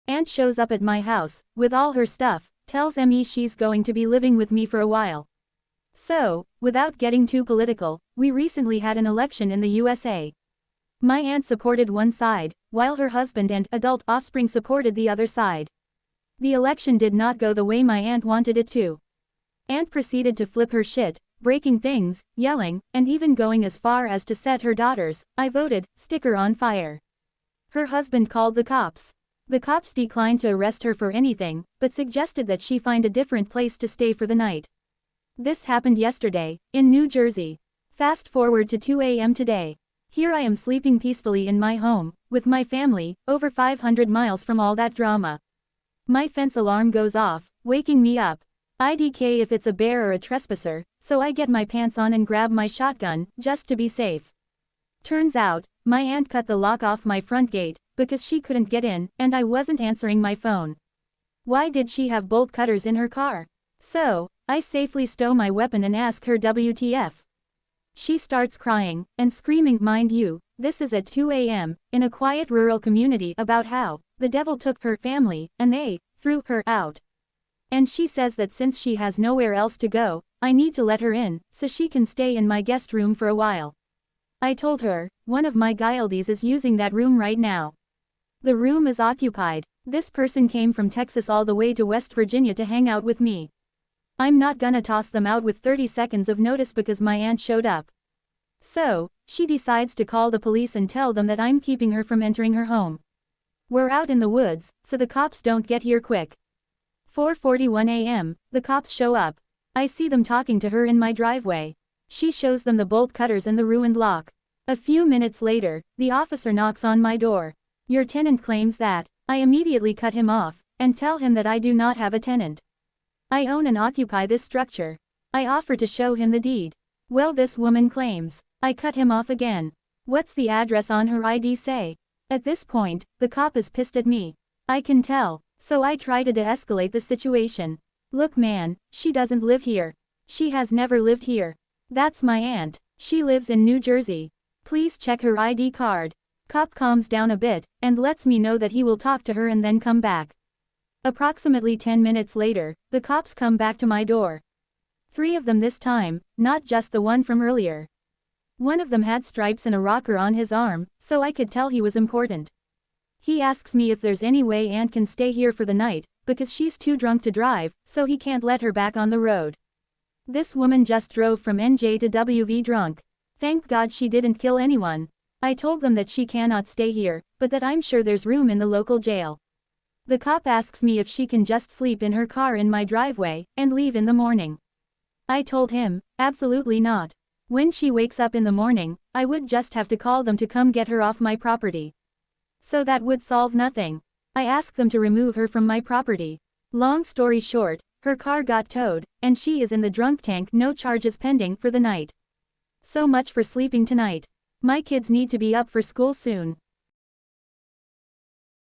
Aunt shows up at my house, with all her stuff, tells me she's going to be living with me for a while. So, without getting too political, we recently had an election in the USA. My aunt supported one side, while her husband and adult offspring supported the other side. The election did not go the way my aunt wanted it to. Aunt proceeded to flip her shit, breaking things, yelling, and even going as far as to set her daughter's "I voted" sticker on fire. Her husband called the cops. The cops declined to arrest her for anything, but suggested that she find a different place to stay for the night. This happened yesterday, in New Jersey. Fast forward to 2 a.m. today. Here I am sleeping peacefully in my home, with my family, over 500 miles from all that drama. My fence alarm goes off, waking me up. IDK if it's a bear or a trespasser, so I get my pants on and grab my shotgun, just to be safe. Turns out, my aunt cut the lock off my front gate, because she couldn't get in, and I wasn't answering my phone. Why did she have bolt cutters in her car? So, I safely stow my weapon and ask her WTF. She starts crying, and screaming, mind you, this is at 2 a.m., in a quiet rural community, about how the devil took her family, and they threw her out. And she says that since she has nowhere else to go, I need to let her in, so she can stay in my guest room for a while. I told her, one of my guildies is using that room right now. The room is occupied. This person came from Texas all the way to West Virginia to hang out with me. I'm not gonna toss them out with 30 seconds of notice because my aunt showed up. So, she decides to call the police and tell them that I'm keeping her from entering her home. We're out in the woods, so the cops don't get here quick. 4:41 a.m., the cops show up. I see them talking to her in my driveway. She shows them the bolt cutters and the ruined lock. A few minutes later, the officer knocks on my door. Your tenant claims that. I immediately cut him off, and tell him that I do not have a tenant. I own and occupy this structure. I offer to show him the deed. Well, this woman claims. I cut him off again. What's the address on her ID say? At this point, the cop is pissed at me. I can tell, so I try to de-escalate the situation. Look man, she doesn't live here. She has never lived here. That's my aunt. She lives in New Jersey. Please check her ID card. Cop calms down a bit, and lets me know that he will talk to her and then come back. Approximately 10 minutes later, the cops come back to my door. 3 of them this time, not just the one from earlier. One of them had stripes and a rocker on his arm, so I could tell he was important. He asks me if there's any way Aunt can stay here for the night, because she's too drunk to drive, so he can't let her back on the road. This woman just drove from NJ to WV drunk. Thank God she didn't kill anyone. I told them that she cannot stay here, but that I'm sure there's room in the local jail. The cop asks me if she can just sleep in her car in my driveway, and leave in the morning. I told him, absolutely not. When she wakes up in the morning, I would just have to call them to come get her off my property. So that would solve nothing. I asked them to remove her from my property. Long story short, her car got towed, and she is in the drunk tank, no charges pending, for the night. So much for sleeping tonight. My kids need to be up for school soon.